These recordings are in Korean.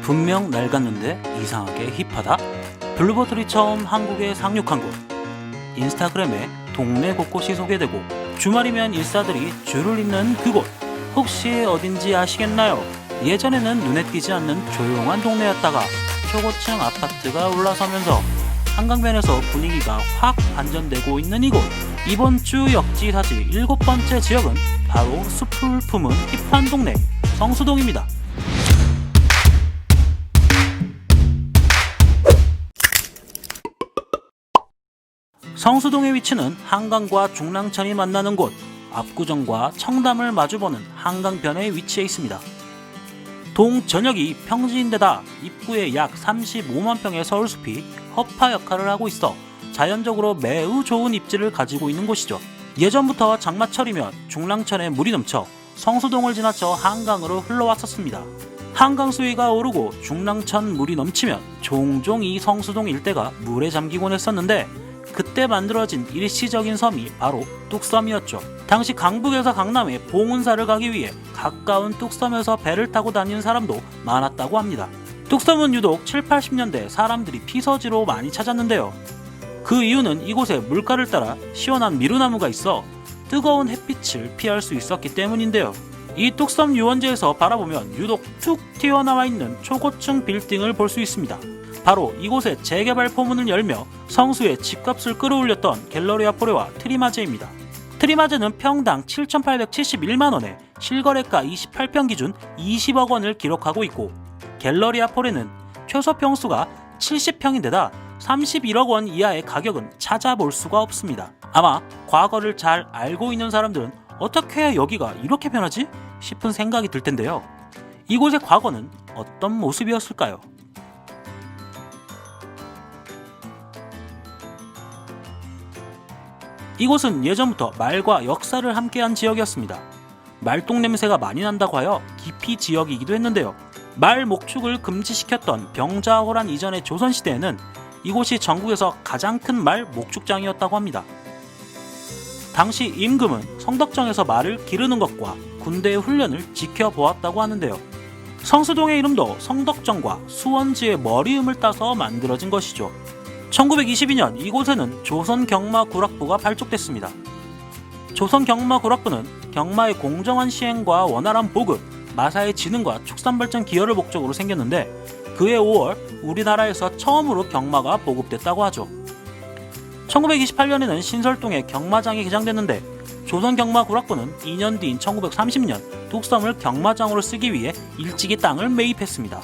분명 낡았는데 이상하게 힙하다? 블루버틀이 처음 한국에 상륙한 곳. 인스타그램에 동네 곳곳이 소개되고 주말이면 일사들이 줄을 잇는 그곳. 혹시 어딘지 아시겠나요? 예전에는 눈에 띄지 않는 조용한 동네였다가 초고층 아파트가 올라서면서 한강변에서 분위기가 확 반전되고 있는 이곳. 이번 주 역지사지 7번째 지역은 바로 숲을 품은 힙한 동네 성수동입니다. 성수동의 위치는 한강과 중랑천이 만나는 곳, 압구정과 청담을 마주보는 한강변에 위치해 있습니다. 동 전역이 평지인데다 입구에 약 35만 평의 서울숲이 허파 역할을 하고 있어 자연적으로 매우 좋은 입지를 가지고 있는 곳이죠. 예전부터 장마철이면 중랑천에 물이 넘쳐 성수동을 지나쳐 한강으로 흘러왔었습니다. 한강 수위가 오르고 중랑천 물이 넘치면 종종 이 성수동 일대가 물에 잠기곤 했었는데 그때 만들어진 일시적인 섬이 바로 뚝섬이었죠. 당시 강북에서 강남에 봉은사를 가기 위해 가까운 뚝섬에서 배를 타고 다니는 사람도 많았다고 합니다. 뚝섬은 유독 7, 80년대 사람들이 피서지로 많이 찾았는데요. 그 이유는 이곳에 물가를 따라 시원한 미루나무가 있어 뜨거운 햇빛을 피할 수 있었기 때문인데요. 이 뚝섬 유원지에서 바라보면 유독 툭 튀어나와 있는 초고층 빌딩을 볼 수 있습니다. 바로 이곳에 재개발 포문을 열며 성수의 집값을 끌어올렸던 갤러리 아포레와 트리마제입니다. 트리마제는 평당 7,871만원에 실거래가 28평 기준 20억 원을 기록하고 있고, 갤러리 아포레는 최소 평수가 70평인데다 31억 원 이하의 가격은 찾아볼 수가 없습니다. 아마 과거를 잘 알고 있는 사람들은 어떻게 여기가 이렇게 변하지? 싶은 생각이 들 텐데요. 이곳의 과거는 어떤 모습이었을까요? 이곳은 예전부터 말과 역사를 함께한 지역이었습니다. 말똥 냄새가 많이 난다고 하여 기피 지역이기도 했는데요. 말 목축을 금지시켰던 병자호란 이전의 조선시대에는 이곳이 전국에서 가장 큰 말 목축장이었다고 합니다. 당시 임금은 성덕정에서 말을 기르는 것과 군대의 훈련을 지켜보았다고 하는데요. 성수동의 이름도 성덕정과 수원지의 머리음을 따서 만들어진 것이죠. 1922년 이곳에는 조선경마구락부가 발족됐습니다. 조선경마구락부는 경마의 공정한 시행과 원활한 보급, 마사의 지능과 축산발전 기여를 목적으로 생겼는데 그해 5월 우리나라에서 처음으로 경마가 보급됐다고 하죠. 1928년에는 신설동에 경마장이 개장됐는데 조선경마구락부는 2년 뒤인 1930년 뚝섬을 경마장으로 쓰기 위해 일찍이 땅을 매입했습니다.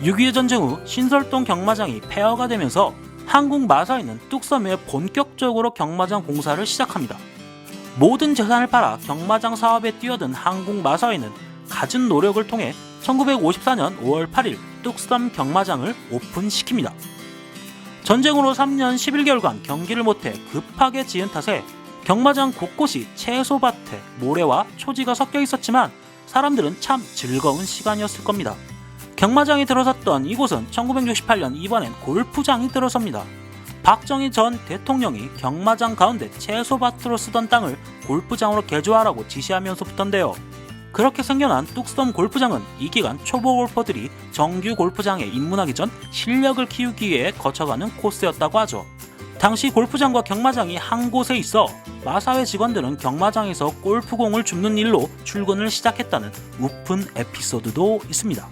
6.25 전쟁 후 신설동 경마장이 폐허가 되면서 한국 마사회는 뚝섬에 본격적으로 경마장 공사를 시작합니다. 모든 재산을 팔아 경마장 사업에 뛰어든 한국 마사회는 갖은 노력을 통해 1954년 5월 8일 뚝섬 경마장을 오픈시킵니다. 전쟁으로 3년 11개월간 경기를 못해 급하게 지은 탓에 경마장 곳곳이 채소밭에 모래와 초지가 섞여 있었지만 사람들은 참 즐거운 시간이었을 겁니다. 경마장이 들어섰던 이곳은 1968년 이번엔 골프장이 들어섭니다. 박정희 전 대통령이 경마장 가운데 채소밭으로 쓰던 땅을 골프장으로 개조하라고 지시하면서부터인데요. 그렇게 생겨난 뚝섬 골프장은 이 기간 초보 골퍼들이 정규 골프장에 입문하기 전 실력을 키우기 위해 거쳐가는 코스였다고 하죠. 당시 골프장과 경마장이 한 곳에 있어 마사회 직원들은 경마장에서 골프공을 줍는 일로 출근을 시작했다는 우픈 에피소드도 있습니다.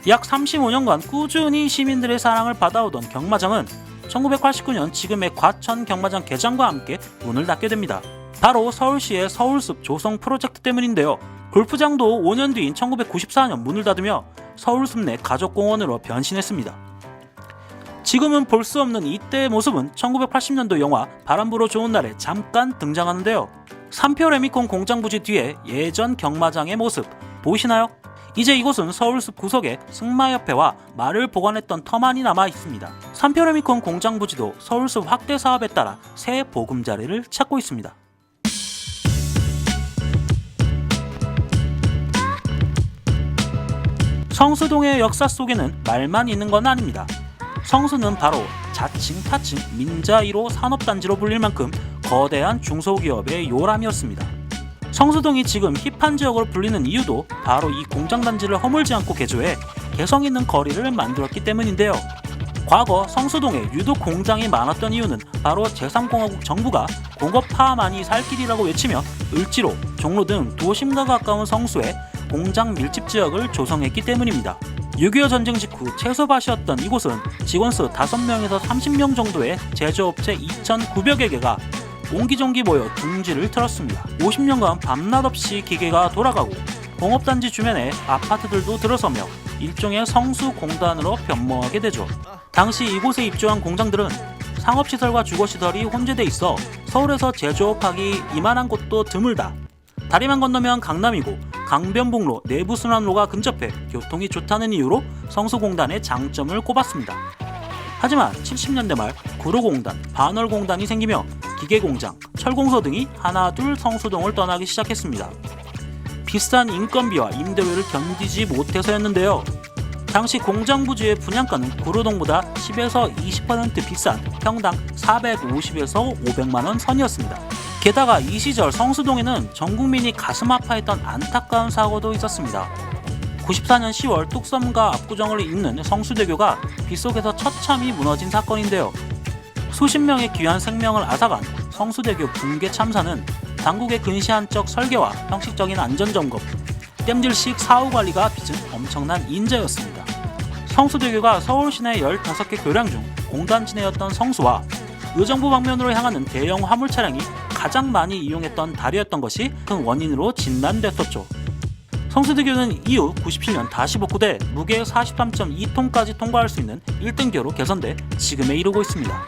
약 35년간 꾸준히 시민들의 사랑을 받아오던 경마장은 1989년 지금의 과천 경마장 개장과 함께 문을 닫게 됩니다. 바로 서울시의 서울숲 조성 프로젝트 때문인데요. 골프장도 5년 뒤인 1994년 문을 닫으며 서울숲 내 가족공원으로 변신했습니다. 지금은 볼 수 없는 이때의 모습은 1980년도 영화 바람 불어 좋은 날에 잠깐 등장하는데요. 삼표 레미콘 공장 부지 뒤에 예전 경마장의 모습 보이시나요? 이제 이곳은 서울숲 구석에 승마협회와 말을 보관했던 터만이 남아 있습니다. 삼표레미콘 공장 부지도 서울숲 확대 사업에 따라 새 보금자리를 찾고 있습니다. 성수동의 역사 속에는 말만 있는 건 아닙니다. 성수는 바로 자칭 타칭 민자 1호 산업단지로 불릴 만큼 거대한 중소기업의 요람이었습니다. 성수동이 지금 힙한 지역으로 불리는 이유도 바로 이 공장단지를 허물지 않고 개조해 개성 있는 거리를 만들었기 때문인데요. 과거 성수동에 유독 공장이 많았던 이유는 바로 제3공화국 정부가 공업화만이 살 길이라고 외치며 을지로, 종로 등 도심과 가까운 성수에 공장 밀집 지역을 조성했기 때문입니다. 6.25 전쟁 직후 채소밭이었던 이곳은 직원 수 5명에서 30명 정도의 제조업체 2,900여 개가 옹기종기 모여 둥지를 틀었습니다. 50년간 밤낮 없이 기계가 돌아가고 공업단지 주변에 아파트들도 들어서며 일종의 성수공단으로 변모하게 되죠. 당시 이곳에 입주한 공장들은 상업시설과 주거시설이 혼재돼 있어 서울에서 제조업하기 이만한 곳도 드물다. 다리만 건너면 강남이고 강변북로 내부순환로가 근접해 교통이 좋다는 이유로 성수공단의 장점을 꼽았습니다. 하지만 70년대 말 구로공단, 반월공단이 생기며 기계공장, 철공소 등이 하나둘 성수동을 떠나기 시작했습니다. 비싼 인건비와 임대료를 견디지 못해서였는데요. 당시 공장 부지의 분양가는 구로동보다 10에서 20% 비싼 평당 450에서 500만원 선이었습니다. 게다가 이 시절 성수동에는 전 국민이 가슴 아파했던 안타까운 사고도 있었습니다. 94년 10월 뚝섬과 압구정을 잇는 성수대교가 빗속에서 처참히 무너진 사건인데요. 수십 명의 귀한 생명을 앗아간 성수대교 붕괴 참사는 당국의 근시안적 설계와 형식적인 안전점검, 땜질식 사후관리가 빚은 엄청난 인재였습니다. 성수대교가 서울 시내 15개 교량 중 공단지내였던 성수와 의정부 방면으로 향하는 대형 화물 차량이 가장 많이 이용했던 다리였던 것이 큰 원인으로 진단됐었죠. 성수대교는 이후 97년 다시 복구돼 무게 43.2톤까지 통과할 수 있는 1등교로 개선돼 지금에 이르고 있습니다.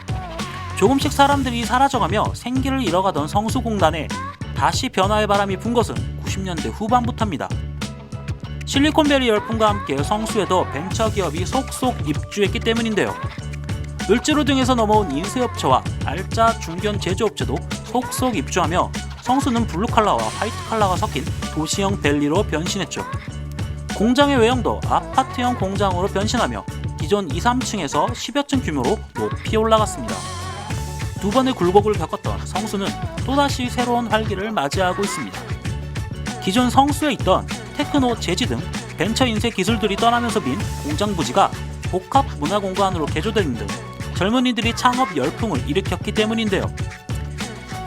조금씩 사람들이 사라져가며 생기를 잃어가던 성수공단에 다시 변화의 바람이 분 것은 90년대 후반부터입니다. 실리콘밸리 열풍과 함께 성수에도 벤처기업이 속속 입주했기 때문인데요. 을지로 등에서 넘어온 인쇄업체와 알짜 중견 제조업체도 속속 입주하며 성수는 블루칼라와 화이트칼라가 섞인 도시형 밸리로 변신했죠. 공장의 외형도 아파트형 공장으로 변신하며 기존 2, 3층에서 10여 층 규모로 높이 올라갔습니다. 두 번의 굴곡을 겪었던 성수는 또다시 새로운 활기를 맞이하고 있습니다. 기존 성수에 있던 테크노, 재지 등 벤처 인쇄 기술들이 떠나면서 빈 공장 부지가 복합 문화공간으로 개조되는 등 젊은이들이 창업 열풍을 일으켰기 때문인데요.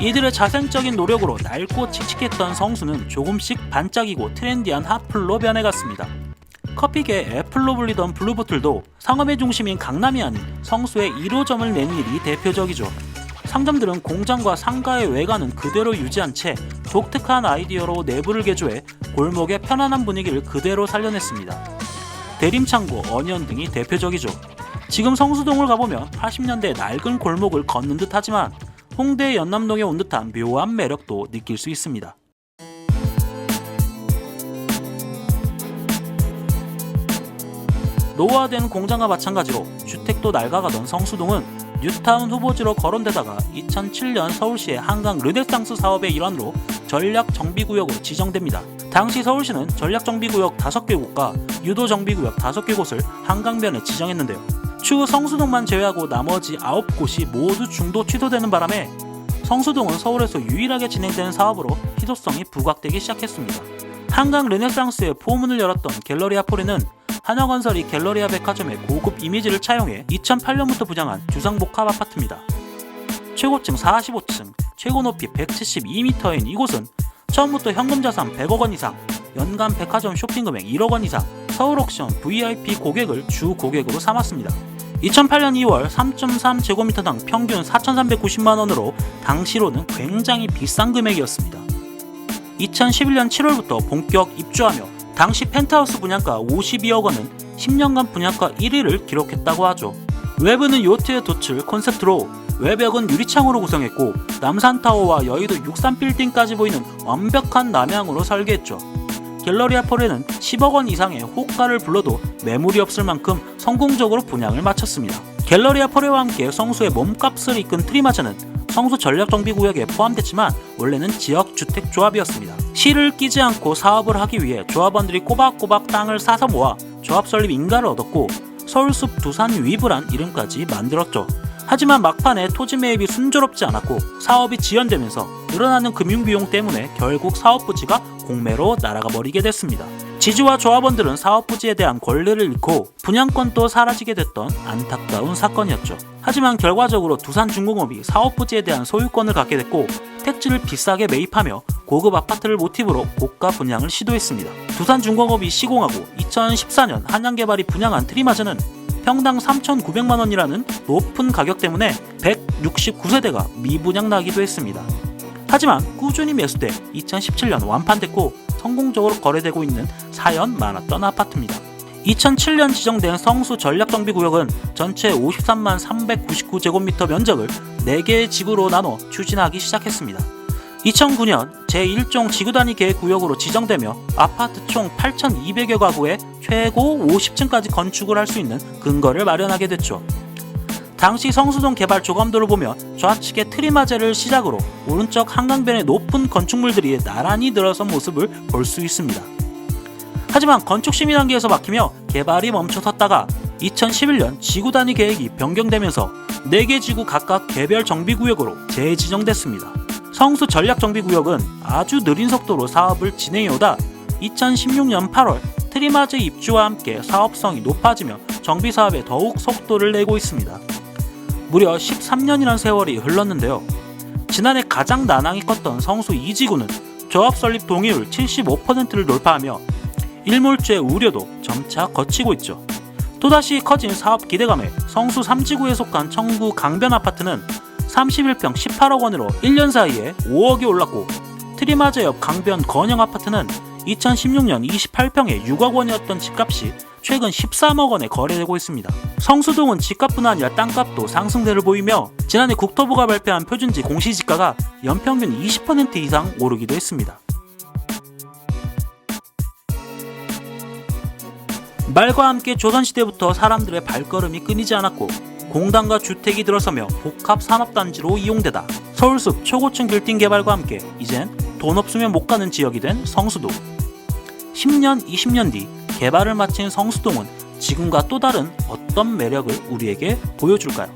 이들의 자생적인 노력으로 낡고 칙칙했던 성수는 조금씩 반짝이고 트렌디한 핫플로 변해갔습니다. 커피계 애플로 불리던 블루보틀도 상업의 중심인 강남이 아닌 성수에 1호점을 낸 일이 대표적이죠. 상점들은 공장과 상가의 외관은 그대로 유지한 채 독특한 아이디어로 내부를 개조해 골목의 편안한 분위기를 그대로 살려냈습니다. 대림창고, 어니언 등이 대표적이죠. 지금 성수동을 가보면 80년대 낡은 골목을 걷는 듯 하지만 홍대 연남동에 온 듯한 묘한 매력도 느낄 수 있습니다. 노후화된 공장과 마찬가지로 주택도 낡아가던 성수동은 뉴타운 후보지로 거론되다가 2007년 서울시의 한강 르네상스 사업의 일환으로 전략정비구역으로 지정됩니다. 당시 서울시는 전략정비구역 5개 곳과 유도정비구역 5개 곳을 한강변에 지정했는데요. 추후 성수동만 제외하고 나머지 9곳이 모두 중도 취소되는 바람에 성수동은 서울에서 유일하게 진행되는 사업으로 희소성이 부각되기 시작했습니다. 한강 르네상스의 포문을 열었던 갤러리아 포레는 한화건설이 갤러리아 백화점의 고급 이미지를 차용해 2008년부터 부장한 주상복합 아파트입니다. 최고층 45층, 최고 높이 172m인 이곳은 처음부터 현금자산 100억원 이상, 연간 백화점 쇼핑금액 1억원 이상, 서울옥션 VIP 고객을 주 고객으로 삼았습니다. 2008년 2월 3.3제곱미터당 평균 4,390만원으로 당시로는 굉장히 비싼 금액이었습니다. 2011년 7월부터 본격 입주하며 당시 펜트하우스 분양가 52억원은 10년간 분양가 1위를 기록했다고 하죠. 외부는 요트의 도출 콘셉트로 외벽은 유리창으로 구성했고 남산타워와 여의도 63빌딩까지 보이는 완벽한 남향으로 설계했죠. 갤러리아 포레는 10억원 이상의 호가를 불러도 매물이 없을 만큼 성공적으로 분양을 마쳤습니다. 갤러리아 포레와 함께 성수의 몸값을 이끈 트리마저는 성수 전략정비구역에 포함됐지만 원래는 지역주택조합이었습니다. 시를 끼지 않고 사업을 하기 위해 조합원들이 꼬박꼬박 땅을 사서 모아 조합 설립 인가를 얻었고 서울숲 두산 위브란 이름까지 만들었죠. 하지만 막판에 토지 매입이 순조롭지 않았고 사업이 지연되면서 늘어나는 금융비용 때문에 결국 사업 부지가 공매로 날아가 버리게 됐습니다. 지주와 조합원들은 사업 부지에 대한 권리를 잃고 분양권도 사라지게 됐던 안타까운 사건이었죠. 하지만 결과적으로 두산중공업이 사업 부지에 대한 소유권을 갖게 됐고 택지를 비싸게 매입하며 고급 아파트를 모티브로 고가 분양을 시도했습니다. 두산중공업이 시공하고 2014년 한양개발이 분양한 트리마즈는 평당 3,900만 원이라는 높은 가격 때문에 169세대가 미분양 나기도 했습니다. 하지만 꾸준히 매수돼 2017년 완판됐고 성공적으로 거래되고 있는 사연 많았던 아파트입니다. 2007년 지정된 성수 전략정비구역은 전체 53만 399제곱미터 면적을 4개의 지구로 나눠 추진하기 시작했습니다. 2009년 제1종 지구단위 계획구역으로 지정되며 아파트 총 8,200여 가구에 최고 50층까지 건축을 할 수 있는 근거를 마련하게 됐죠. 당시 성수동 개발 조감도를 보면 좌측의 트리마제를 시작으로 오른쪽 한강변의 높은 건축물들이 나란히 늘어선 모습을 볼 수 있습니다. 하지만 건축 심의 단계에서 막히며 개발이 멈춰섰다가 2011년 지구 단위 계획이 변경되면서 4개 지구 각각 개별 정비구역으로 재지정됐습니다. 성수 전략정비구역은 아주 느린 속도로 사업을 진행해오다 2016년 8월 트리마제 입주와 함께 사업성이 높아지며 정비사업에 더욱 속도를 내고 있습니다. 무려 13년이란 세월이 흘렀는데요. 지난해 가장 난항이 컸던 성수 2지구는 조합 설립 동의율 75%를 돌파하며 일몰주의 우려도 점차 거치고 있죠. 또다시 커진 사업 기대감에 성수 3지구에 속한 청구 강변 아파트는 31평 18억 원으로 1년 사이에 5억이 올랐고 트리마제 옆 강변 건영 아파트는 2016년 28평에 6억 원이었던 집값이 최근 13억 원에 거래되고 있습니다. 성수동은 집값뿐 아니라 땅값도 상승세를 보이며 지난해 국토부가 발표한 표준지 공시지가가 연평균 20% 이상 오르기도 했습니다. 말과 함께 조선시대부터 사람들의 발걸음이 끊이지 않았고 공단과 주택이 들어서며 복합산업단지로 이용되다 서울숲 초고층 빌딩 개발과 함께 이젠 돈 없으면 못 가는 지역이 된 성수동. 10년, 20년 뒤 개발을 마친 성수동은 지금과 또 다른 어떤 매력을 우리에게 보여줄까요?